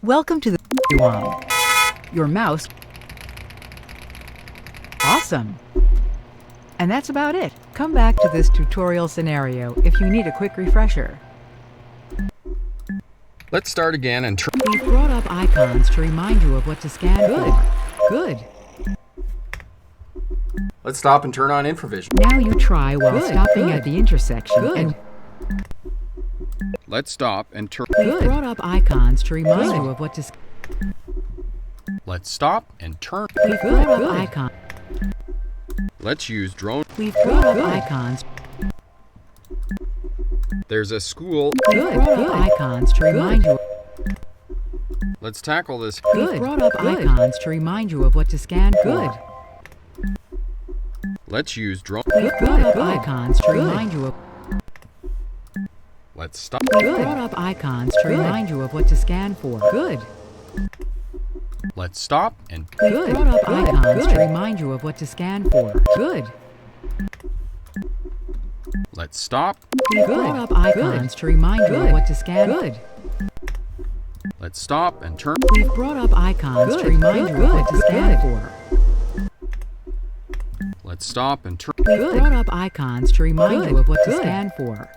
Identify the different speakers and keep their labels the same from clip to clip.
Speaker 1: Welcome to the Yuan. Your mouse. Awesome. And that's about it. Come back to this tutorial scenario if you need a quick refresher.
Speaker 2: Let's start again and try.
Speaker 1: We've brought up icons to remind you of what to scan for. Good.
Speaker 2: Let's stop and turn on InfraVision.
Speaker 1: Now you try while stopping at the intersection. And
Speaker 2: Let's stop and turn.
Speaker 1: we've brought up icons to remind you of what to scan.
Speaker 2: Let's stop and turn.
Speaker 1: We've brought up icons.
Speaker 2: Let's use drone.
Speaker 1: We've brought up icons.
Speaker 2: There's a school.
Speaker 1: We've brought up icons to remind you.
Speaker 2: Let's tackle this.
Speaker 1: We've brought up icons to remind you of what to scan for.
Speaker 2: Let's use drone.
Speaker 1: We've brought up icons to remind you of.
Speaker 2: Let's stop.
Speaker 1: We've brought up icons to remind you of what to scan for. Good.
Speaker 2: Let's stop and
Speaker 1: We've brought up icons to remind you of what to scan for. Good.
Speaker 2: let's stop.
Speaker 1: We've brought up icons to remind you of what to scan. Good.
Speaker 2: Let's stop and turn.
Speaker 1: We've brought up icons to remind you of what to scan for.
Speaker 2: Let's stop and turn.
Speaker 1: We've brought up icons to remind you of what to scan for.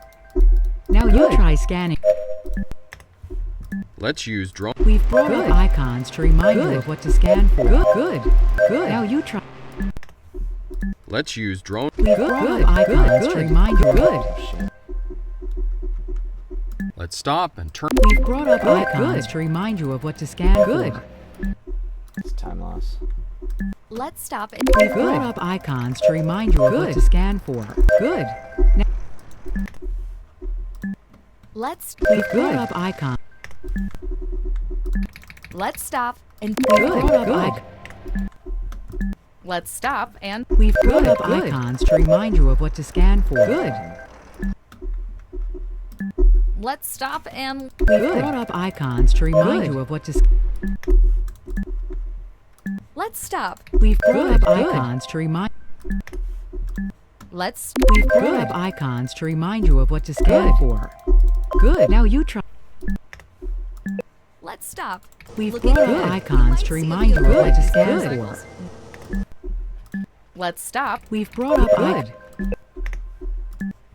Speaker 1: Now you try scanning.
Speaker 2: Let's use drone.
Speaker 1: We've brought up icons to remind you of what to scan for. Good. Now you try.
Speaker 2: Let's use drone.
Speaker 1: We've brought up icons to remind you of.
Speaker 2: Let's stop and turn.
Speaker 1: We've brought up icons to remind you of what to scan for.
Speaker 3: It's time loss.
Speaker 4: Let's stop and
Speaker 1: We've brought up icons to remind you of what to scan for. Good. Now
Speaker 4: let's
Speaker 1: we've brought up icons.
Speaker 4: let's stop and
Speaker 1: We've brought up icons.
Speaker 4: let's stop and
Speaker 1: We've brought up icons to remind you of what to scan for. Good.
Speaker 4: let's stop and
Speaker 1: We've brought up icons to remind you of what to.
Speaker 4: let's stop.
Speaker 1: We've brought up icons to remind.
Speaker 4: Let's
Speaker 1: We've brought up icons to remind you of what to scan for. Good. Now you try.
Speaker 4: let's stop.
Speaker 1: We've
Speaker 4: Looking
Speaker 1: brought
Speaker 4: good.
Speaker 1: up icons to remind you of what to scan for.
Speaker 4: Let's stop.
Speaker 1: We've brought up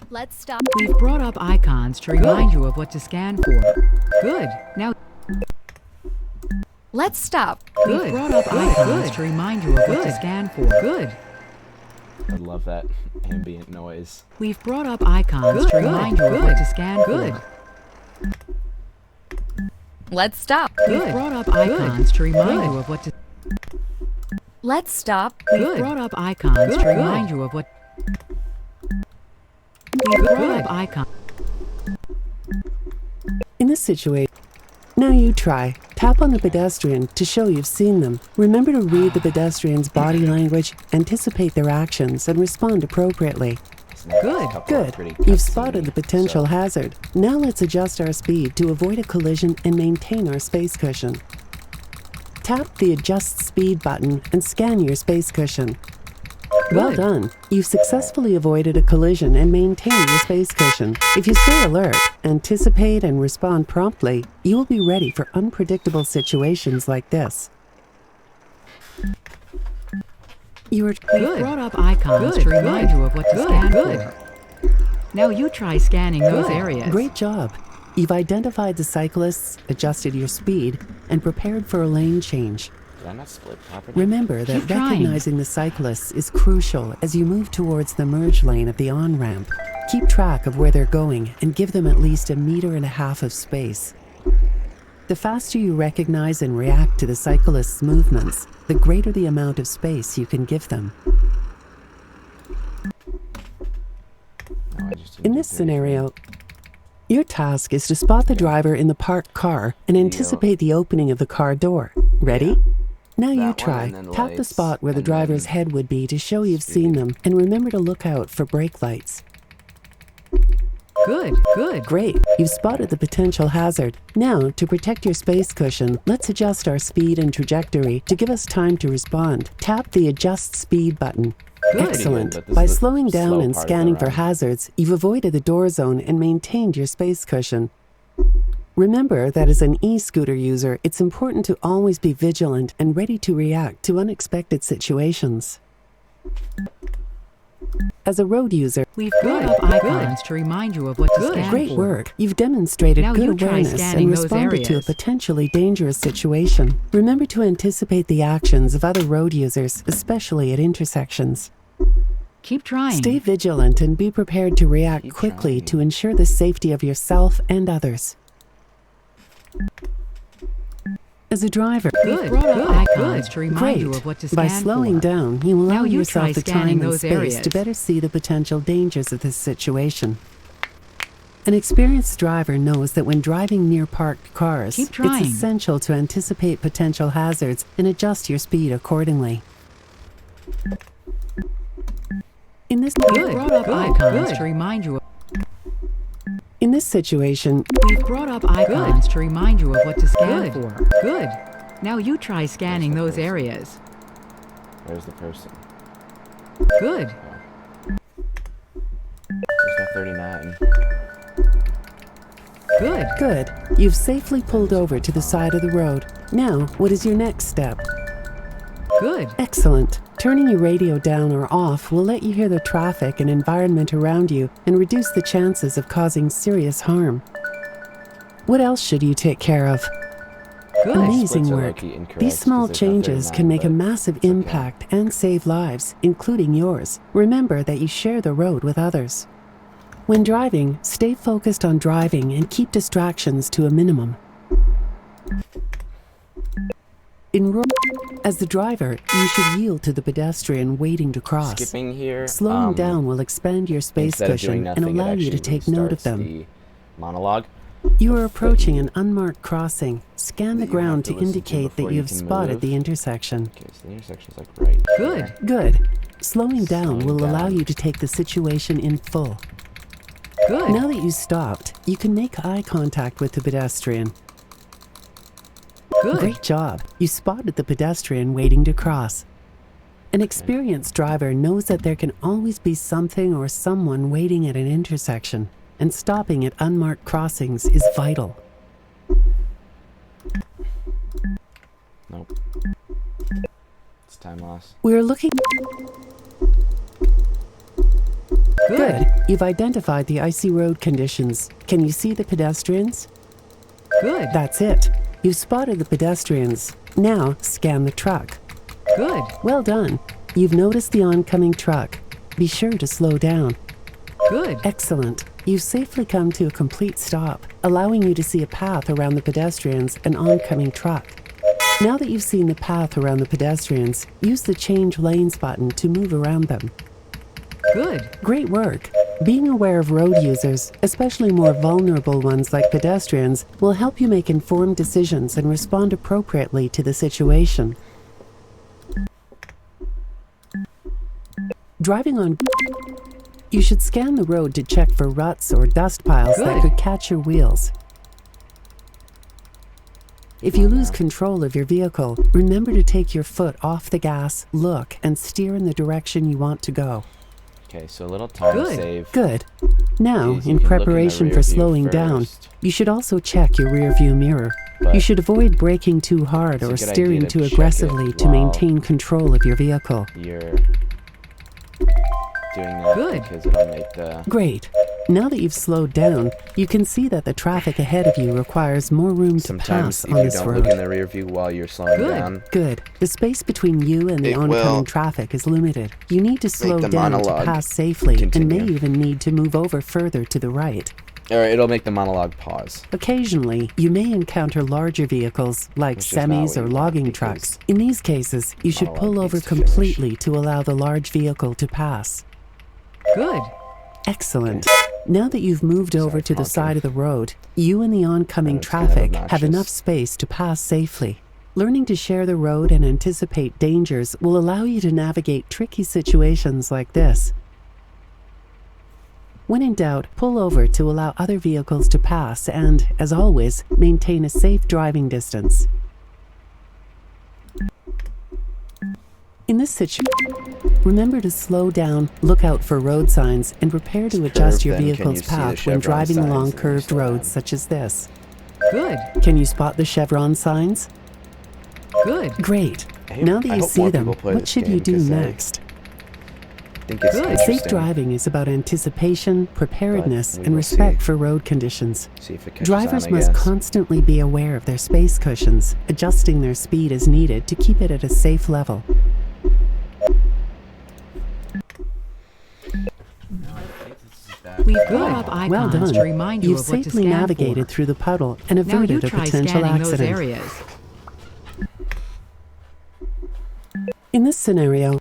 Speaker 4: Let's stop.
Speaker 1: We've brought up icons to remind you of what to scan for. Good. Now
Speaker 4: Let's stop.
Speaker 1: we've brought up icons to remind you of what to scan for. Good.
Speaker 3: I love that ambient noise.
Speaker 1: We've brought up icons to remind you of what to scan for.
Speaker 4: Let's stop.
Speaker 1: We've brought up icons to remind you of what to.
Speaker 4: Let's stop.
Speaker 1: We've brought up icons to remind you of what. We've brought up icons.
Speaker 5: In this situation, now you try. Tap on the pedestrian to show you've seen them. Remember to read the pedestrian's body language, anticipate their actions, and respond appropriately. Good. You've spotted the potential hazard. Now let's adjust our speed to avoid a collision and maintain our space cushion. Tap the Adjust Speed button and scan your space cushion. Well done. You've successfully avoided a collision and maintained your space cushion. If you stay alert, anticipate, and respond promptly, you will be ready for unpredictable situations like this.
Speaker 1: We've brought up icons to remind you of what to scan for. Now you try scanning those areas.
Speaker 5: Great job. You've identified the cyclists, adjusted your speed, and prepared for a lane change.
Speaker 3: Did I not split properly?
Speaker 5: Remember that
Speaker 1: Keep trying.
Speaker 5: recognizing the cyclists is crucial as you move towards the merge lane of the on-ramp. Keep track of where they're going and give them at least 1.5 meters of space. The faster you recognize and react to the cyclists' movements, the greater the amount of space you can give them.
Speaker 3: No, I just didn't
Speaker 5: In
Speaker 3: do
Speaker 5: this
Speaker 3: 33.
Speaker 5: scenario, your task is to spot the driver in the parked car and anticipate the opening of the car door. Ready? Now you
Speaker 3: That one,
Speaker 5: try.
Speaker 3: and then the
Speaker 5: Tap the
Speaker 3: lights,
Speaker 5: spot where the
Speaker 3: and
Speaker 5: driver's
Speaker 3: then
Speaker 5: head would be to show you've seen them, and remember to look out for brake lights.
Speaker 1: Good.
Speaker 5: Great. You've spotted the potential hazard. Now, to protect your space cushion, let's adjust our speed and trajectory to give us time to respond. Tap the Adjust Speed button. Excellent.
Speaker 3: But this
Speaker 5: By
Speaker 3: is the
Speaker 5: slowing down
Speaker 3: slow
Speaker 5: and
Speaker 3: part of the
Speaker 5: scanning for
Speaker 3: run.
Speaker 5: hazards, you've avoided the door zone and maintained your space cushion. Remember that as an e-scooter user, it's important to always be vigilant and ready to react to unexpected situations. As a road user,
Speaker 1: We've brought up icons to remind you of what to scan
Speaker 5: great
Speaker 1: for.
Speaker 5: work. You've demonstrated
Speaker 1: Now you
Speaker 5: good
Speaker 1: try
Speaker 5: awareness
Speaker 1: scanning
Speaker 5: and
Speaker 1: those
Speaker 5: responded to a
Speaker 1: areas.
Speaker 5: potentially dangerous situation. Remember to anticipate the actions of other road users, especially at intersections.
Speaker 1: Keep trying.
Speaker 5: Stay vigilant and be prepared to react
Speaker 3: Keep
Speaker 5: quickly
Speaker 3: trying.
Speaker 5: to ensure the safety of yourself and others. As a driver,
Speaker 1: We've brought up icons to remind you
Speaker 5: great.
Speaker 1: of what to scan
Speaker 5: By slowing
Speaker 1: for.
Speaker 5: down, you allow
Speaker 1: Now you
Speaker 5: yourself
Speaker 1: try
Speaker 5: the
Speaker 1: scanning
Speaker 5: time and
Speaker 1: those
Speaker 5: space
Speaker 1: areas.
Speaker 5: to better see the potential dangers of this situation. An experienced driver knows that when driving near parked cars,
Speaker 1: Keep trying.
Speaker 5: it's essential to anticipate potential hazards and adjust your speed accordingly. In this
Speaker 1: We've brought up icons to remind you of
Speaker 5: In this situation,
Speaker 1: We've brought up icons to remind you of what to scan for. Good. Now you try scanning
Speaker 3: Where's the
Speaker 1: those
Speaker 3: person?
Speaker 1: areas.
Speaker 3: Where's the person?
Speaker 1: Good.
Speaker 3: There's no 39.
Speaker 1: Good.
Speaker 5: good. You've safely pulled over to the side of the road. Now, what is your next step?
Speaker 1: Good.
Speaker 5: Excellent. Turning your radio down or off will let you hear the traffic and environment around you and reduce the chances of causing serious harm. What else should you take care of?
Speaker 1: Good.
Speaker 5: Amazing
Speaker 3: Splits are
Speaker 5: work.
Speaker 3: low-key incorrect
Speaker 5: These small
Speaker 3: 'cause there's no
Speaker 5: changes
Speaker 3: 39,
Speaker 5: can make a
Speaker 3: but
Speaker 5: massive
Speaker 3: it's okay.
Speaker 5: impact and save lives, including yours. Remember that you share the road with others. When driving, stay focused on driving and keep distractions to a minimum. As the driver, you should yield to the pedestrian waiting to cross.
Speaker 3: Skipping here.
Speaker 5: Slowing down will expand your space
Speaker 3: instead of doing
Speaker 5: cushion and
Speaker 3: nothing,
Speaker 5: allow
Speaker 3: it
Speaker 5: you to
Speaker 3: actually
Speaker 5: take note of
Speaker 3: restarts
Speaker 5: them.
Speaker 3: the monologue.
Speaker 5: You are
Speaker 3: that
Speaker 5: approaching
Speaker 3: you-
Speaker 5: an unmarked crossing. Scan the
Speaker 3: that you have
Speaker 5: ground
Speaker 3: to
Speaker 5: to
Speaker 3: listen to
Speaker 5: indicate
Speaker 3: before
Speaker 5: that
Speaker 3: you
Speaker 5: you have
Speaker 3: can
Speaker 5: spotted
Speaker 3: move.
Speaker 5: the intersection.
Speaker 3: Okay, so the intersection's like right
Speaker 1: Good.
Speaker 3: here.
Speaker 5: Good. Slowing down
Speaker 3: Slowing
Speaker 5: will allow
Speaker 3: down.
Speaker 5: you to take the situation in full.
Speaker 1: Good.
Speaker 5: Now that you stopped, you can make eye contact with the pedestrian.
Speaker 1: Good.
Speaker 5: Great job. You spotted the pedestrian waiting to cross. An experienced driver knows that there can always be something or someone waiting at an intersection, and stopping at unmarked crossings is vital.
Speaker 3: Nope. It's time loss.
Speaker 5: We're looking.
Speaker 1: Good.
Speaker 5: Good. You've identified the icy road conditions. Can you see the pedestrians?
Speaker 1: Good.
Speaker 5: That's it. You've spotted the pedestrians. Now scan the truck.
Speaker 1: Good.
Speaker 5: Well done. You've noticed the oncoming truck. Be sure to slow down.
Speaker 1: Good.
Speaker 5: Excellent. You've safely come to a complete stop, allowing you to see a path around the pedestrians and oncoming truck. Now that you've seen the path around the pedestrians, use the change lanes button to move around them.
Speaker 1: Good.
Speaker 5: Great work. Being aware of road users, especially more vulnerable ones like pedestrians, will help you make informed decisions and respond appropriately to the situation. Driving on... You should scan the road to check for ruts or dust piles that
Speaker 1: Good.
Speaker 5: could catch your wheels. If you lose control of your vehicle, remember to take your foot off the gas, look, and steer in the direction you want to go.
Speaker 3: Okay, so a little time
Speaker 1: Good.
Speaker 3: save.
Speaker 5: Good. Now,
Speaker 3: Is you
Speaker 5: in
Speaker 3: can look in the
Speaker 5: preparation
Speaker 3: rear
Speaker 5: for
Speaker 3: view
Speaker 5: slowing down,
Speaker 3: first.
Speaker 5: you should also check your rear view mirror.
Speaker 3: But
Speaker 5: You should avoid braking too hard
Speaker 3: it's a
Speaker 5: or
Speaker 3: good idea
Speaker 5: steering
Speaker 3: to
Speaker 5: too
Speaker 3: check it
Speaker 5: aggressively to
Speaker 3: while-
Speaker 5: maintain control of your vehicle.
Speaker 3: You're doing that
Speaker 1: Good.
Speaker 3: because it'll make the
Speaker 5: Great. Now that you've slowed down, you can see that the traffic ahead of you requires more room to
Speaker 3: sometimes
Speaker 5: pass
Speaker 3: if
Speaker 5: on
Speaker 3: you
Speaker 5: this
Speaker 3: don't
Speaker 5: road.
Speaker 3: look in the rear view while you're slowing
Speaker 1: Good.
Speaker 3: down,
Speaker 5: Good. The space between you and the
Speaker 3: It
Speaker 5: oncoming
Speaker 3: will
Speaker 5: traffic is limited. You need to slow
Speaker 3: the
Speaker 5: down to
Speaker 3: monologue
Speaker 5: pass safely and may
Speaker 3: continue.
Speaker 5: even need to move over further to the right.
Speaker 3: or it'll make the monologue pause.
Speaker 5: Occasionally, you may encounter larger vehicles like
Speaker 3: Which is not
Speaker 5: semis
Speaker 3: what
Speaker 5: or
Speaker 3: you want,
Speaker 5: logging
Speaker 3: because
Speaker 5: trucks. In these cases, you should
Speaker 3: monologue
Speaker 5: pull
Speaker 3: needs
Speaker 5: over
Speaker 3: to finish.
Speaker 5: completely to allow the large vehicle to pass.
Speaker 1: Good.
Speaker 5: Excellent. Now that you've moved over to the
Speaker 3: honking.
Speaker 5: side of the road, you and the oncoming
Speaker 3: It's kind of
Speaker 5: traffic have
Speaker 3: obnoxious.
Speaker 5: enough space to pass safely. Learning to share the road and anticipate dangers will allow you to navigate tricky situations like this. When in doubt, pull over to allow other vehicles to pass and, as always, maintain a safe driving distance. In this situation, remember to slow down, look out for road signs, and prepare to
Speaker 3: It's
Speaker 5: adjust
Speaker 3: curved,
Speaker 5: your
Speaker 3: then can
Speaker 5: vehicle's
Speaker 3: you see the
Speaker 5: path when
Speaker 3: chevron
Speaker 5: driving
Speaker 3: signs
Speaker 5: along
Speaker 3: and you
Speaker 5: curved
Speaker 3: slow down?
Speaker 5: roads such as this.
Speaker 1: Good.
Speaker 5: Can you spot the chevron signs?
Speaker 1: Good.
Speaker 5: Great.
Speaker 3: Hey,
Speaker 5: Now that
Speaker 3: I
Speaker 5: you
Speaker 3: hope
Speaker 5: see
Speaker 3: more
Speaker 5: them,
Speaker 3: people play
Speaker 5: what
Speaker 3: this
Speaker 5: should you
Speaker 3: game,
Speaker 5: do
Speaker 3: 'cause
Speaker 5: next?
Speaker 3: I think it's
Speaker 1: Good.
Speaker 5: Safe
Speaker 3: interesting.
Speaker 5: driving is about anticipation, preparedness,
Speaker 3: we
Speaker 5: and
Speaker 3: will
Speaker 5: respect
Speaker 3: see.
Speaker 5: for road conditions.
Speaker 3: See if it catches
Speaker 5: Drivers
Speaker 3: on, I
Speaker 5: must
Speaker 3: guess.
Speaker 5: constantly be aware of their space cushions, adjusting their speed as needed to keep it at a safe level.
Speaker 1: We've brought up icons
Speaker 5: Well done.
Speaker 1: to remind you
Speaker 5: You've
Speaker 1: of what to
Speaker 5: safely
Speaker 1: scan
Speaker 5: navigated
Speaker 1: for.
Speaker 5: through the puddle and
Speaker 1: Now you
Speaker 5: averted a
Speaker 1: try
Speaker 5: potential
Speaker 1: scanning those
Speaker 5: accident.
Speaker 1: areas.
Speaker 5: In this scenario,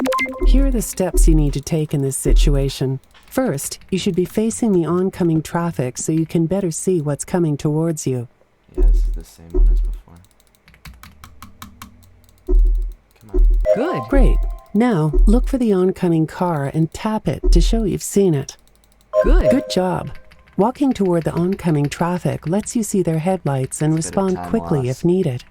Speaker 5: here are the steps you need to take in this situation. First, you should be facing the oncoming traffic so you can better see what's coming towards you.
Speaker 3: Yeah, this is the same one as before. Come on.
Speaker 1: Good.
Speaker 5: Great. Now, look for the oncoming car and tap it to show you've seen it.
Speaker 1: Good.
Speaker 5: Good job. Walking toward the oncoming traffic lets you see their headlights and
Speaker 3: It's a bit of
Speaker 5: respond
Speaker 3: time
Speaker 5: quickly
Speaker 3: lost.
Speaker 5: if needed.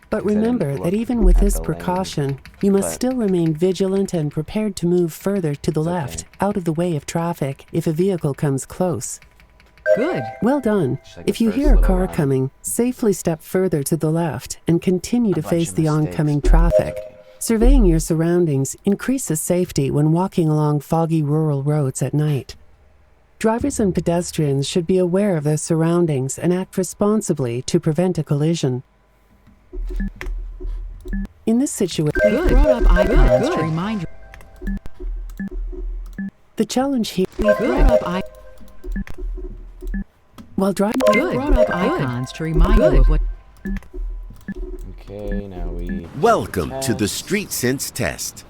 Speaker 5: But
Speaker 3: I didn't
Speaker 5: remember
Speaker 3: look
Speaker 5: that even with
Speaker 3: at
Speaker 5: this
Speaker 3: the lane,
Speaker 5: precaution, you must
Speaker 3: but
Speaker 5: still remain vigilant and prepared to move further to the
Speaker 3: It's okay.
Speaker 5: left, out of the way of traffic, if a vehicle comes close.
Speaker 1: Good.
Speaker 5: Well done.
Speaker 3: Just like
Speaker 5: If
Speaker 3: the
Speaker 5: you
Speaker 3: first
Speaker 5: hear a
Speaker 3: little
Speaker 5: car
Speaker 3: run.
Speaker 5: coming, safely step further to the left and continue to
Speaker 3: A bunch
Speaker 5: face
Speaker 3: of
Speaker 5: the
Speaker 3: mistakes,
Speaker 5: oncoming
Speaker 3: but
Speaker 5: traffic.
Speaker 3: okay.
Speaker 5: Surveying your surroundings increases safety when walking along foggy rural roads at night. Drivers and pedestrians should be aware of their surroundings and act responsibly to prevent a collision. In this situation,
Speaker 1: We've brought up icons to remind you.
Speaker 5: the challenge here,
Speaker 1: We've brought up
Speaker 5: while driving,
Speaker 1: icons to remind you of what.
Speaker 3: Okay, now we...
Speaker 6: Welcome to the Street Sense test.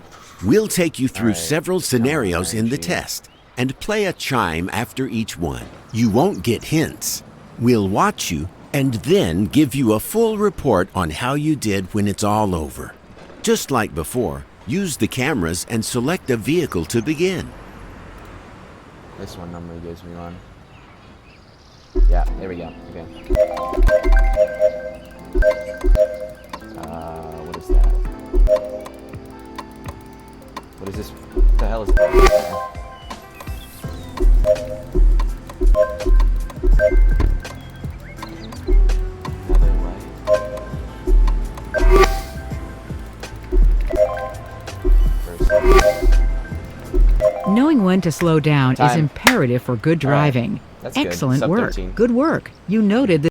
Speaker 6: We'll take you through
Speaker 3: Alright,
Speaker 6: several scenarios in the
Speaker 3: RNG.
Speaker 6: test and play a chime after each one. You won't get hints. We'll watch you and then give you a full report on how you did when it's all over. Just like before, use the cameras and select a vehicle to begin.
Speaker 3: This one normally gives me one. Yeah, there we go. Okay. What is that? What is this? What the hell is that? Another light. First.
Speaker 1: Knowing when to slow down is
Speaker 3: Time.
Speaker 1: imperative for good
Speaker 3: All right.
Speaker 1: driving.
Speaker 3: That's good.
Speaker 1: Excellent
Speaker 3: Sub
Speaker 1: work.
Speaker 3: 13.
Speaker 1: Good work. You noted that.